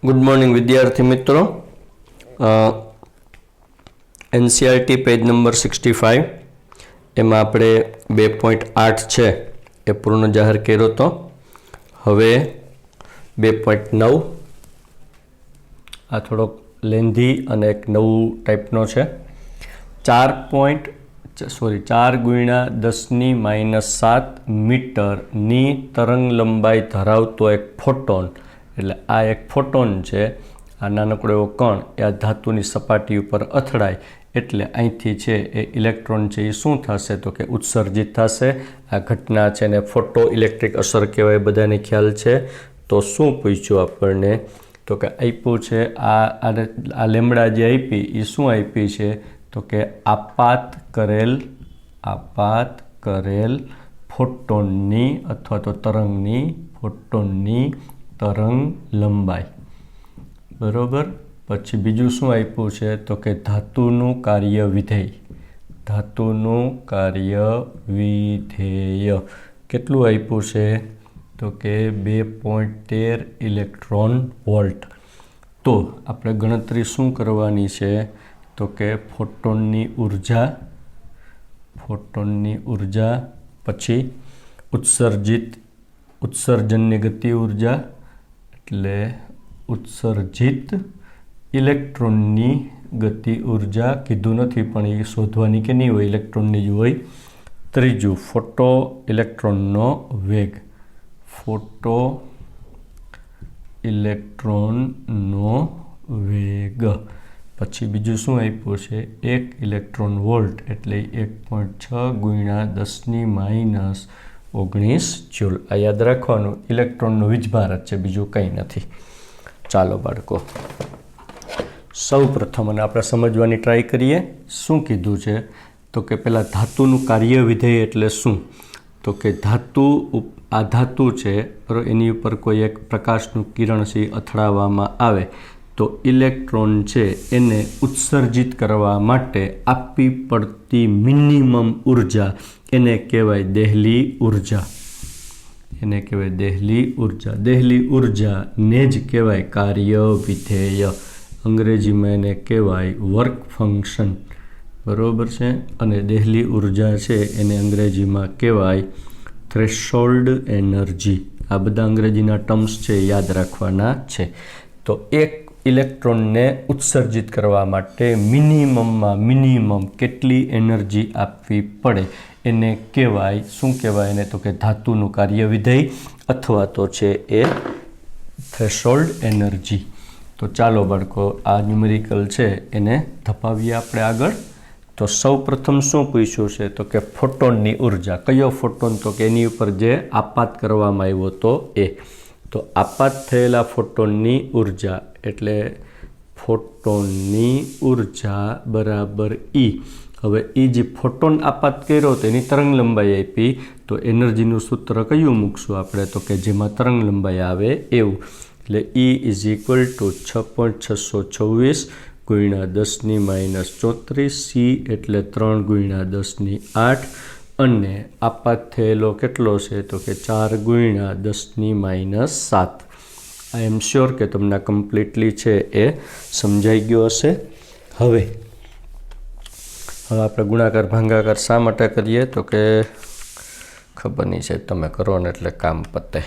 Good morning વિદ્યાર્થી મિત્રો. NCERT page number 65 એમાં આપણે 2.8 છે એ પૂર્ણ જાહેર કર્યો હતો. હવે 2.9 આ થોડોક લેન્ધી અને એક નવું ટાઈપનો છે. 4×10⁻⁷ મીટરની તરંગ લંબાઈ ધરાવતો એક ફોટોન, એટલે આ એક ફોટોન છે. આ નાનકડો એવો કણ એ આ ધાતુની સપાટી ઉપર અથડાય એટલે અહીંથી છે એ ઇલેક્ટ્રોન છે એ શું થશે તો કે ઉત્સર્જિત થશે. આ ઘટના છે ને ફોટો ઇલેક્ટ્રિક અસર કહેવાય, બધાને ખ્યાલ છે. તો શું પૂછ્યું આપણને તો કે આપ્યું છે આ લેમડા જે આપી એ શું આપી છે તો કે આપાત કરેલ ફોટોનની અથવા તો ફોટોનની તરંગ લંબાઈ, બરોબર. પછી બીજું શું આપ્યું છે તો કે ધાતુનું કાર્ય વિધેય કેટલું આપ્યું છે તો કે 2.13 ઇલેક્ટ્રોન વોલ્ટ. તો આપણે ગણતરી શું કરવાની છે તો કે ફોટોનની ઉર્જા, પછી ઉત્સર્જનની ગતિ ઉર્જા એટલે ઉત્સર્જિત ઇલેક્ટ્રોનની ગતિ ઉર્જા કીધું નથી પણ એ શોધવાની કે નહીં હોય, ઇલેક્ટ્રોનની જ હોય. ત્રીજું ફોટો ઇલેક્ટ્રોનનો વેગ. પછી બીજું શું આપ્યું છે 1 ઇલેક્ટ્રોન વોલ્ટ એટલે 1.6×10⁻⁹ જ્યુલ. આ યાદ રાખવાનું, ઇલેક્ટ્રોનનો વીજભાર જ છે, બીજું કંઈ નથી. ચાલો બાળકો, સૌ પ્રથમ અને આપણે સમજવાની ટ્રાય કરીએ. શું કીધું છે તો કે પહેલાં ધાતુનું કાર્ય વિધેય એટલે શું તો કે આ ધાતુ છે બરાબર, એની ઉપર કોઈ એક પ્રકાશનું કિરણ છે અથડાવવામાં આવે તો ઇલેક્ટ્રોન છે એને ઉત્સર્જિત કરવા માટે આપવી પડતી મિનિમમ ઉર્જા એને કહેવાય દેહલી ઉર્જા. દેહલી ઉર્જાને જ કહેવાય કાર્ય વિધેય. અંગ્રેજીમાં એને કહેવાય વર્ક ફંક્શન, બરાબર છે. અને દેહલી ઉર્જા છે એને અંગ્રેજીમાં કહેવાય થ્રેશોલ્ડ એનર્જી. આ બધા અંગ્રેજીના ટર્મ્સ છે યાદ રાખવાના છે. તો એક ઇલેક્ટ્રોનને ઉત્સર્જિત કરવા માટે મિનિમમ કેટલી એનર્જી આપવી પડે એને કહેવાય શું કહેવાય એને તો કે ધાતુનું કાર્ય વિધેય અથવા તો છે એ થ્રેશોલ્ડ એનર્જી. તો ચાલો બાળકો આ ન્યુમેરિકલ છે એને ધપાવીએ આપણે આગળ. તો સૌ પ્રથમ શું પૂછ્યું છે તો કે ફોટોનની ઉર્જા. કયો ફોટોન તો કે એની ઉપર જે આપાત કરવામાં આવ્યો તો એ. તો આપાત થયેલા ફોટોનની ઉર્જા એટલે ફોટોનની ઉર્જા બરાબર E. હવે એ જે ફોટોન આપાત કર્યો તો એની તરંગ લંબાઈ આપી તો એનર્જીનું સૂત્ર કયું મૂકશું આપણે તો કે જેમાં તરંગ લંબાઈ આવે એવું. એટલે E = 6.626×10⁻⁴ C એટલે 3×10⁸ અને આપાત થયેલો કેટલો છે તો કે 4×10⁻⁷. આઈ એમ શ્યોર કે તમને કમ્પ્લીટલી છે એ સમજાઈ ગયો હશે. હવે આપણે ગુણાકાર ભાગાકાર શા માટે કરીએ તો કે ખબર નહીં છે, તમે કરો ને એટલે કામ પતે.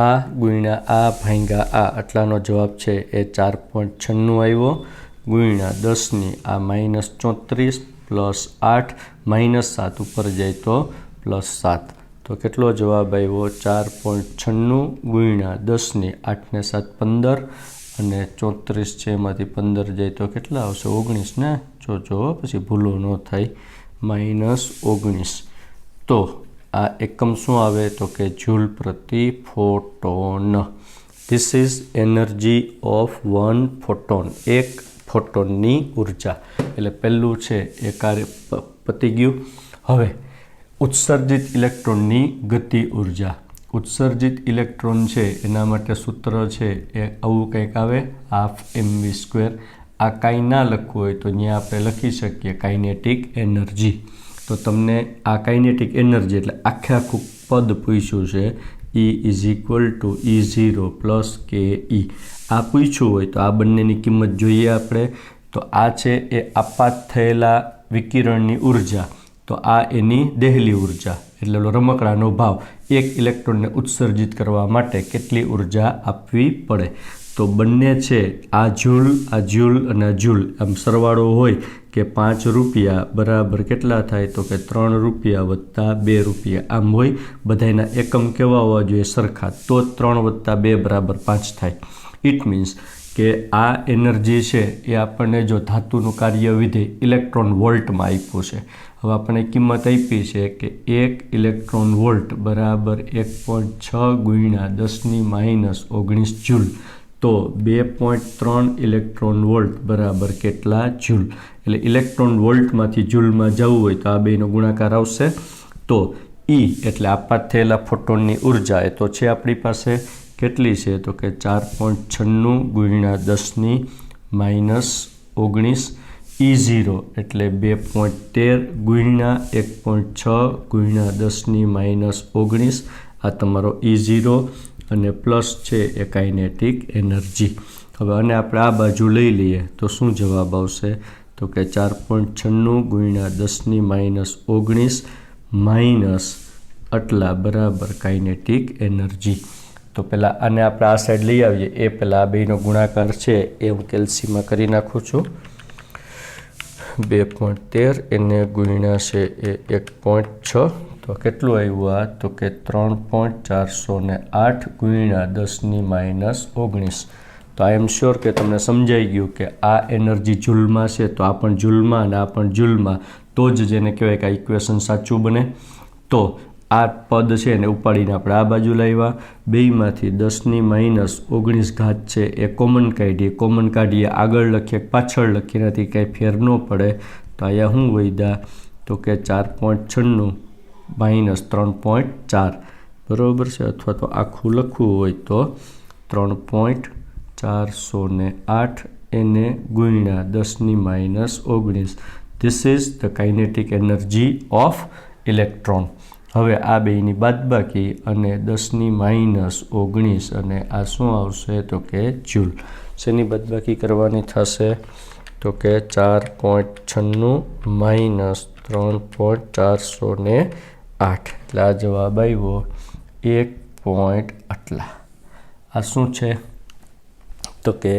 આ ગુણ્યા આ ભાંગ્યા આ આટલાનો જવાબ છે એ 4.96 આવ્યો ગુણ્યા 10⁻⁻34 +8 -7 ઉપર જાય તો +7. તો કેટલો જવાબ આવ્યો 4.96 ગુણ્યા 10⁸ 8 ને 7 15 અને 34 છે એમાંથી 15 જાય તો કેટલા આવશે 19 ને. જો પછી ભૂલો ન થાય, -19. તો આ એકમ શું આવે તો કે જૂલ પ્રતિ photon. This is energy of 1 photon. એક ફોટોનની ઉર્જા. એટલે પહેલું છે એ કાર્ય પતી ગયું. હવે ઉત્સર્જિત ઇલેક્ટ્રોનની ગતિ ઉર્જા. ઉત્સર્જિત ઇલેક્ટ્રોન છે એના માટે સૂત્ર છે એ આવું કંઈક આવે 12mv². આ કાંઈ ના લખવું હોય તો અહીંયા આપણે લખી શકીએ કાઇનેટિક એનર્જી. તો તમને આ કાઇનેટિક એનર્જી એટલે આખું પદ પૂછ્યું છે E is equal to E0 plus કે E. આ પૂછ્યું હોય તો આ બંનેની કિંમત જોઈએ આપણે. તો આ છે એ આપાત થયેલા વિકિરણની ઉર્જા, તો આ એની દેહલી ઉર્જા એટલે રમકડાનો ભાવ. એક ઇલેક્ટ્રોનને ઉત્સર્જિત કરવા માટે કેટલી ઉર્જા આપવી પડે? તો બંને છે આ જૂલ અને આ જૂલ આમ સરવાળો હોય કે 5 રૂપિયા બરાબર કેટલા થાય? તો કે 3 રૂપિયા વત્તા 2 રૂપિયા. આમ હોય બધાના એકમ કેવા હોવા જોઈએ? સરખા. તો 3 વત્તા 2 બરાબર 5 થાય. ઇટ મીન્સ કે આ એનર્જી છે એ આપણને જો ધાતુનું કાર્ય વિધેય ઇલેક્ટ્રોન વોલ્ટમાં આપ્યું છે. હવે આપણને કિંમત આપી છે કે 1 ઇલેક્ટ્રોન વોલ્ટ બરાબર 1.6 ગુણ્યા 10⁻19 જૂલ. તો 2.3 ઇલેક્ટ્રોન વોલ્ટ બરાબર કેટલા જૂલ? એટલે ઇલેક્ટ્રોન વોલ્ટમાંથી જૂલમાં જવું હોય તો આ બેનો ગુણાકાર આવશે. તો E એટલે આપાત થયેલા ફોટોનની ઉર્જા એ તો છે આપણી પાસે કેટલી છે? તો કે 4.96 ગુણ્યા 10⁻19 E0 એટલે 2.13 ગુણ્યા 1.6 ગુણ્યા 10⁻19 આ તમારો E0 અને પ્લસ છે એ કાઇનેટિક એનર્જી. હવે આને આપણે આ બાજુ લઈ લઈએ તો શું જવાબ આવશે? તો કે 4.96 ગુણ્યા 10⁻19 માઇનસ આટલા બરાબર કાઇનેટિક એનર્જી. તો પહેલાં આને આપણે આ સાઈડ લઈ આવીએ એ પહેલાં આ બેનો ગુણાકાર છે એ હું કેલ્સીમાં કરી નાખું છું. 2.13 એને ગુણ્યા છે એ 1.6 તો કેટલું આવ્યું આ? તો કે 3.408 ગુણ્યા 10⁻19. તો આઈ એમ શ્યોર કે તમને સમજાઈ ગયું કે આ એનર્જી જૂલમાં છે તો આ પણ જૂલમાં અને આ પણ જૂલમાં, તો જ જેને કહેવાય કે આ ઇક્વેશન સાચું બને. તો આ પદ છે એને ઉપાડીને આપણે આ બાજુ લાવ્યા. બેમાંથી 10⁻19 ઘાત છે એ કોમન કાઢીએ આગળ લખીએ પાછળ લખીએ નથી કાંઈ ફેર ન પડે. તો અહીંયા શું વધ્યા? તો કે 4.96 માઇનસ 3.4 બરાબર છે, અથવા તો આખું લખવું હોય તો 3.408 એને ગુણ્યા 10⁻19. This is the kinetic energy of electron. હવે આ બેની બાદબાકી અને 10⁻19 અને આ શું આવશે? તો કે જૂલ. શેની બાદબાકી કરવાની થશે? તો કે 4.96 માઇનસ 3.408 એટલે આ જવાબ આવ્યો 1 આટલા. આ શું છે? તો કે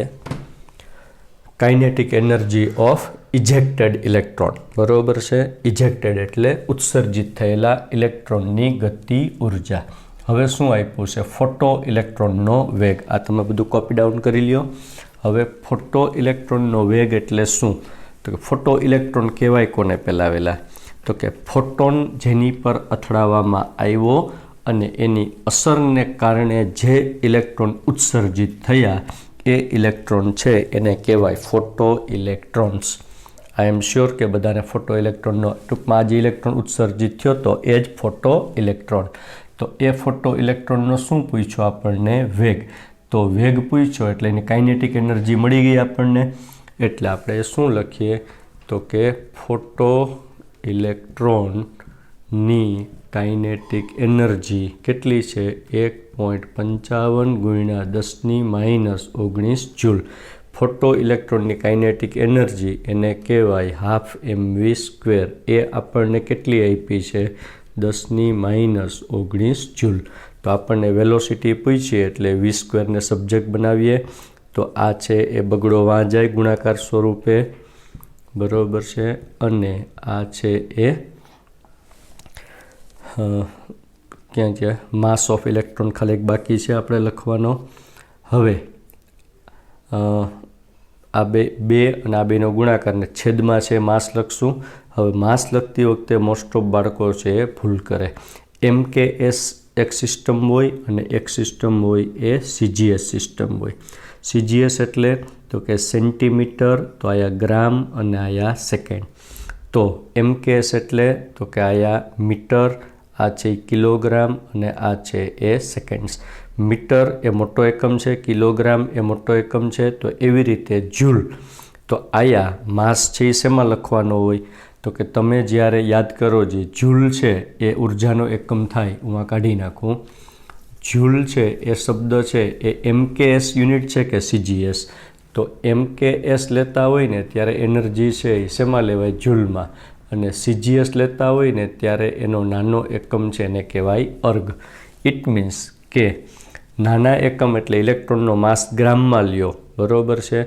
કાઇનેટિક એનર્જી ઓફ ઇજેક્ટેડ ઇલેક્ટ્રોન. બરાબર છે. ઇજેક્ટેડ એટલે ઉત્સર્જિત થયેલા ઇલેક્ટ્રોનની ગતિ ઉર્જા. હવે શું આપ્યું છે? ફોટો ઇલેક્ટ્રોનનો વેગ. આ તમે બધું કોપી ડાઉન કરી લ્યો. હવે ફોટો ઇલેક્ટ્રોનનો વેગ એટલે શું? તો કે ફોટો ઇલેક્ટ્રોન કહેવાય કોને પેલાવેલા? તો કે ફોટોન જેની પર અથડાવવામાં આવ્યો અને એની અસરને કારણે જે ઇલેક્ટ્રોન ઉત્સર્જિત થયા એ ઇલેક્ટ્રોન છે એને કહેવાય photo electrons. I am sure કે બધાને ફોટો ઇલેક્ટ્રોનનો ટૂંકમાં જે ઇલેક્ટ્રોન ઉત્સર્જિત થયો તો એ જ ફોટો ઇલેક્ટ્રોન. તો એ ફોટો ઇલેક્ટ્રોનનો શું પૂછ્યો આપણને? વેગ. તો વેગ પૂછ્યો એટલે એની કાઇનેટિક એનર્જી મળી ગઈ આપણને. એટલે આપણે શું લખીએ? તો કે ફોટો ઇલેક્ટ્રોનની કાઇનેટિક એનર્જી કેટલી છે? 1.55 ગુણ્યા 10⁻19 જૂલ. ફોટો ઇલેક્ટ્રોનની કાઇનેટિક એનર્જી એને કહેવાય 12mv². એ આપણને કેટલી આપી છે? 10⁻19 જૂલ. તો આપણને વેલોસિટી પૂછી એટલે v² ને સબ્જેક્ટ બનાવીએ તો આ છે એ બગડો વાં જાય ગુણાકાર સ્વરૂપે. બરાબર છે. અને આ છે એ ક્યાં માસ ઓફ ઇલેક્ટ્રોન ખાલી એક બાકી છે આપણે લખવાનો. હવે આ બે અને આ બેનો ગુણાકાર ને છેદમાં છે માસ લખશું. હવે માસ લખતી વખતે મોસ્ટ ઓફ બાળકો છે એ ભૂલ કરે. MKS એક સિસ્ટમ હોય અને એક સિસ્ટમ હોય એ CGS સિસ્ટમ હોય. CGS એટલે તો કે સેન્ટીમીટર, તો આયા ગ્રામ અને આયા સેકન્ડ. તો MKS એટલે તો કે આયા મીટર, આ છે કિલોગ્રામ અને આ છે એ સેકન્ડ્સ. મીટર એ મોટો એકમ છે, કિલોગ્રામ એ મોટો એકમ છે. તો એવી રીતે જૂલ. તો આયા માસ છે એ શેમાં લખવાનો હોય? તો કે તમે જ્યારે યાદ કરો જે જૂલ છે એ ઉર્જાનો એકમ થાય, હું આ કાઢી નાખું. જ્યુલ છે એ શબ્દ છે એ MKS યુનિટ છે કે CGS? તો MKS લેતા હોય ને ત્યારે એનર્જી છે એ શેમાં લેવાય? જ્યુલમાં. અને CGS લેતા હોય ને ત્યારે એનો નાનો એકમ છે એને કહેવાય અર્ગ. ઇટ મીન્સ કે નાના એકમ એટલે ઇલેક્ટ્રોનનો માસ ગ્રામમાં લ્યો, બરાબર છે,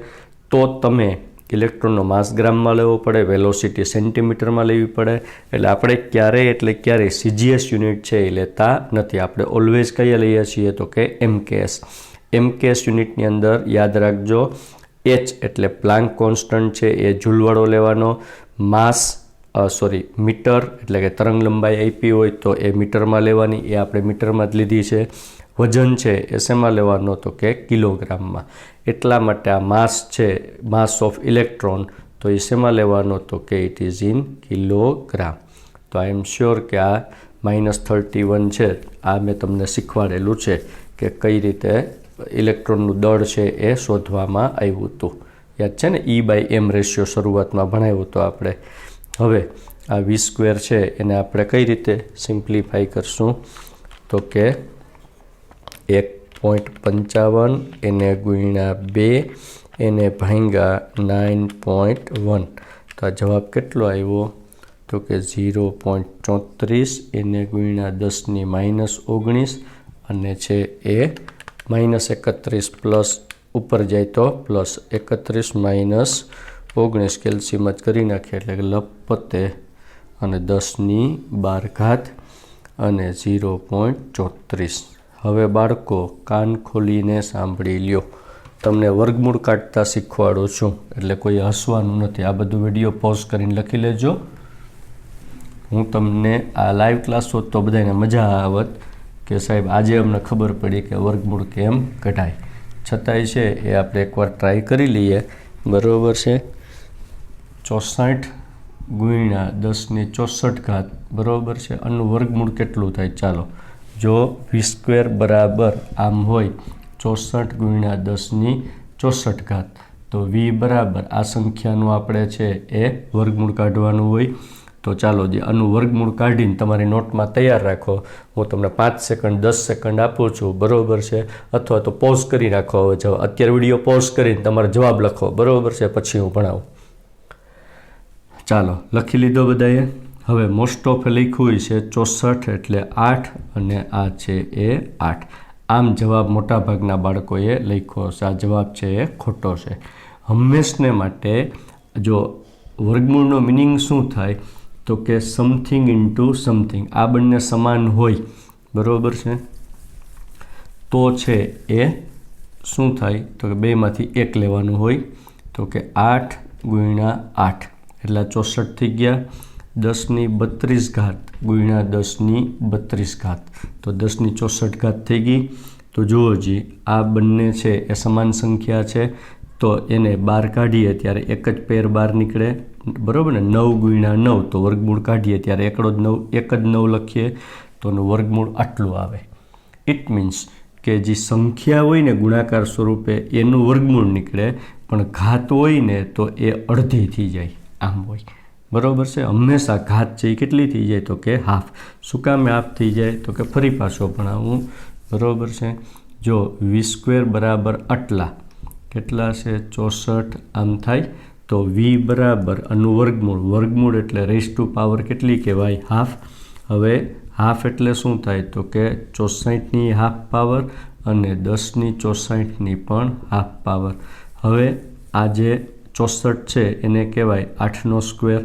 તો તમે ઇલેક્ટ્રોનનો માસ ગ્રામમાં લેવો પડે, વેલોસિટી સેન્ટીમીટરમાં લેવી પડે. એટલે આપણે ક્યારેય CGS યુનિટ છે એ લેતા નથી. આપણે ઓલવેઝ કયા લઈએ છીએ? તો કે MKS. MKS યુનિટની અંદર યાદ રાખજો, H એટલે પ્લાન્ક કોન્સ્ટન્ટ છે એ જૂલવાળો લેવાનો. મીટર એટલે કે તરંગ લંબાઈ આપી હોય તો એ મીટરમાં લેવાની, એ આપણે મીટરમાં જ લીધી છે. વજન છે એ શેમાં લેવાનો? તો કે કિલોગ્રામમાં. એટલા માટે આ માસ છે, માસ ઓફ ઇલેક્ટ્રોન, તો એ શેમાં લેવાનો? તો કે ઇટ ઇઝ ઇન કિલોગ્રામ. તો આઈ એમ શ્યોર કે આ -31 છે આ મેં તમને શીખવાડેલું છે કે કઈ રીતે ઇલેક્ટ્રોનનું દળ છે એ શોધવામાં આવ્યું હતું. યાદ છે ને? E/m રેશિયો શરૂઆતમાં ભણાવ્યું હતું આપણે. હવે આ V² છે એને આપણે કઈ રીતે સિમ્પ્લિફાઈ કરશું? તો કે 1.55 એને ગુણ્યા 2 એને ભાંગ્યા 9.1. તો આ જવાબ કેટલો આવ્યો? તો કે 0.34 એને ગુણ્યા 10⁻19 અને છે એ -31 પ્લસ ઉપર જાય તો +31 - 19 કેલ્શિયમ જ કરી નાખીએ એટલે કે લપતે અને 10⁻12 અને 0.34. હવે બાળકો કાન ખોલીને સાંભળી લ્યો, તમને વર્ગમૂળ કાઢતા શીખવાડું છું એટલે કોઈ હસવાનું નથી. આ બધું વિડીયો પોઝ કરીને લખી લેજો. હું તમને આ લાઈવ ક્લાસ હોત તો બધાને મજા આવત કે સાહેબ આજે અમને ખબર પડી કે વર્ગમૂળ કેમ કઢાય. છતાંય છે એ આપણે એકવાર ટ્રાય કરી લઈએ, બરાબર છે. 64 ગુણ્યા 10⁻64, બરાબર છે. આનું વર્ગમૂળ કેટલું થાય? ચાલો, જો V² બરાબર આમ હોય 64 ગુણ્યા 10⁻64, તો V બરાબર આ સંખ્યાનું આપણે છે એ વર્ગમૂળ કાઢવાનું હોય. તો ચાલો જે આનું વર્ગમૂળ કાઢીને તમારી નોટમાં તૈયાર રાખો. હું તમને 5 સેકન્ડ 10 સેકન્ડ આપું છું, બરાબર છે. અથવા તો પોઝ કરી રાખો. હવે અત્યારે વિડીયો પોઝ કરીને તમારો જવાબ લખો, બરાબર છે, પછી હું ભણાવું. ચાલો, લખી લીધો બધાએ? હવે મોસ્ટ ઓફ લખ્યું છે 64 એટલે 8 અને આ છે એ 8. આમ જવાબ મોટાભાગના બાળકોએ લખ્યો છે. આ જવાબ છે એ ખોટો છે. હંમેશને માટે જો વર્ગમૂળનો મિનિંગ શું થાય? તો કે સમથિંગ ઇન્ટુ સમથિંગ. આ બંને સમાન હોય, બરાબર છે, તો છે એ શું થાય? તો કે બેમાંથી એક લેવાનું હોય. તો કે 8 ગુણ્યા 8 એટલે 64 થઈ ગયા. 10⁻32 ગુણ્યા 10⁻32, તો 10⁻64 થઈ ગઈ. તો જુઓ જી, આ બંને છે એ સમાન સંખ્યા છે, તો એને બહાર કાઢીએ ત્યારે એક જ પેર બહાર નીકળે, બરાબર ને. 9 ગુણ્યા 9 તો વર્ગમૂળ કાઢીએ ત્યારે એક જ 9 લખીએ તો એનું વર્ગમૂળ આટલું આવે. ઇટ મીન્સ કે જે સંખ્યા હોય ને ગુણાકાર સ્વરૂપે એનું વર્ગમૂળ નીકળે, પણ ઘાત હોય ને તો એ અડધી થઈ જાય, આમ હોય, બરાબર છે. હંમેશા ઘાત છે એ કેટલી થઈ જાય? તો કે હાફ. શું કામ હાફ થઈ જાય? તો કે ફરી પાછો ભણાવું, બરાબર છે. જો V² બરાબર આટલા, કેટલા છે? 64 આમ થાય. તો V બરાબર આનું વર્ગમૂળ એટલે રેઝ ટુ પાવર કેટલી કહેવાય? હાફ. હવે હાફ એટલે શું થાય? તો કે 64ની હાફ પાવર અને 10⁻64ની પણ હાફ પાવર. હવે આ જે 64 છે એને કહેવાય 8નો સ્ક્વેર,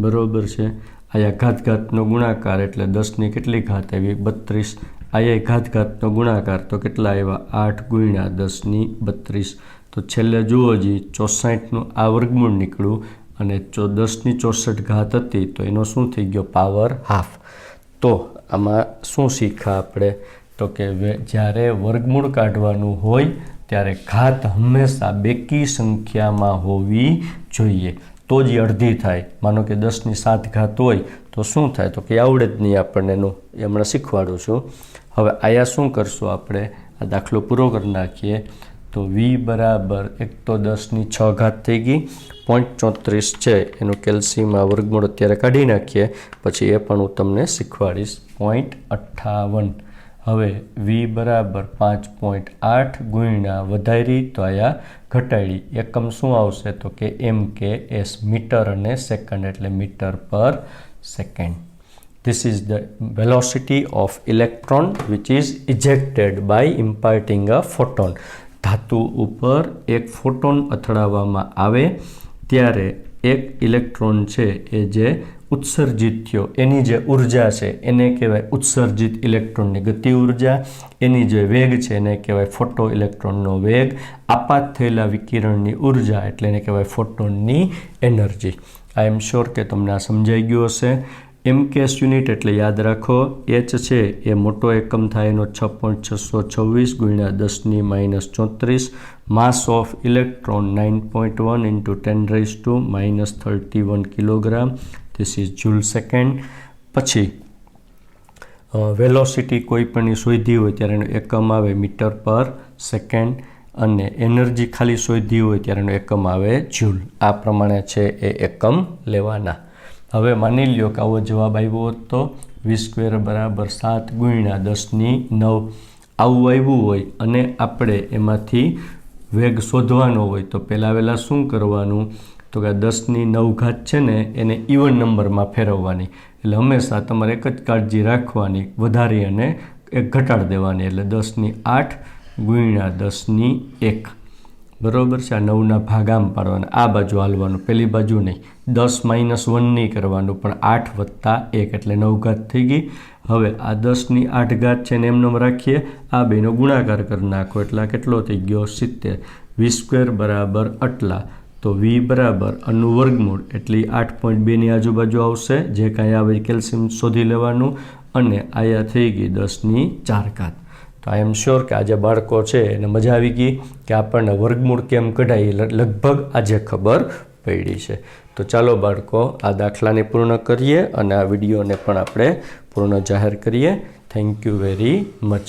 બરાબર છે. અહીંયા ઘાતનો ગુણાકાર એટલે 10ની કેટલી ઘાત આવી? 32. અહીંયા ઘાતનો ગુણાકાર તો કેટલા આવ્યા? 8 ગુણ્યા 10⁻32. તો છેલ્લે જુઓ જી, 64નું આ વર્ગમૂળ નીકળ્યું અને 10⁻64 હતી તો એનો શું થઈ ગયો? Power half. તો આમાં શું શીખ્યા આપણે? તો કે જ્યારે વર્ગમૂળ કાઢવાનું હોય ત્યારે ઘાત હંમેશા બેકી સંખ્યામાં હોવી જોઈએ, તો જ અડધી થાય. માનો કે 10⁻7 હોય તો શું થાય? તો કે આવડે જ નહીં આપણને, એનું એ હમણાં શીખવાડું છું. હવે આયા શું કરશું આપણે? આ દાખલો પૂરો કરી નાખીએ. તો V બરાબર 1 તો 10⁶ થઈ ગઈ. 0.34 છે એનું કેલ્શિયમમાં વર્ગમૂળ અત્યારે કાઢી નાખીએ, પછી એ પણ હું તમને શીખવાડીશ. 0.58. હવે V બરાબર 5.8 ગુણ્યા વધારી તો અહીંયા ઘટાડી એકમ શું આવશે તો કે MKS મીટર અને સેકન્ડ એટલે મીટર પર second. This is the velocity of electron which is ejected by imparting a photon. ધાતુ ઉપર એક ફોટોન અથડાવવામાં આવે ત્યારે એક ઇલેક્ટ્રોન છે એ જે ઉત્સર્જિત થયો એની જે ઉર્જા છે એને કહેવાય ઉત્સર્જિત ઇલેક્ટ્રોનની ગતિ ઉર્જા, એની જે વેગ છે એને કહેવાય ફોટો ઇલેક્ટ્રોનનો વેગ, આપાત થયેલા વિકિરણની ઉર્જા એટલે એને કહેવાય ફોટોનની એનર્જી. આઈ એમ શ્યોર કે તમને આ સમજાઈ ગયું હશે. MKS યુનિટ એટલે યાદ રાખો H છે એ મોટો એકમ થાય એનો 6.626 ગુણ્યા 10⁻34, માસ of electron 9.1 into 10⁻31 kilogram, this is joule second. પછી વેલોસિટી કોઈ પણની શોધી હોય ત્યારે એનો એકમ આવે મીટર પર સેકન્ડ અને એનર્જી ખાલી શોધી હોય ત્યારે એનો એકમ આવે જૂલ. આ પ્રમાણે છે એ એકમ લેવાના. હવે માની લ્યો કે આવો જવાબ આવ્યો હોત તો V² બરાબર 7 ગુણ્યા 10⁹ આવું આવ્યું હોય અને આપણે એમાંથી વેગ શોધવાનો હોય તો પહેલાં શું કરવાનું તો કે 10⁹ છે ને એને ઇવન નંબરમાં ફેરવવાની. એટલે હંમેશા તમારે એક જ કાળજી રાખવાની, વધારી અને એક ઘટાડી દેવાની એટલે 10⁸ ગુણ્યા 10⁻1 બરાબર છે. આ 9ના ભાગ આમ પાડવાના, આ બાજુ હાલવાનું, પેલી બાજુ નહીં. 10 - 1 નહીં કરવાનું પણ 8 + 1 એટલે 9 થઈ ગઈ. હવે આ 10⁸ છે ને એમનેમ રાખીએ, આ બેનો ગુણાકાર કરી નાખો એટલે કેટલો થઈ ગયો 70. V² બરાબર આટલા તો V બરાબર આનું વર્ગમૂળ એટલે 8.2ની આજુબાજુ આવશે. જે કાંઈ આવે કેલ્શિયમ શોધી લેવાનું અને આયા થઈ ગઈ 10⁴. તો આઈ એમ શ્યોર કે આજે બાળકો છે એને મજા આવી ગઈ કે આપણને વર્ગમૂળ કેમ કઢાય લગભગ આજે ખબર પડી છે. તો ચાલો બાળકો આ દાખલાને પૂર્ણ કરીએ અને આ વિડીયોને પણ આપણે પૂર્ણ જાહેર કરીએ. Thank you very much.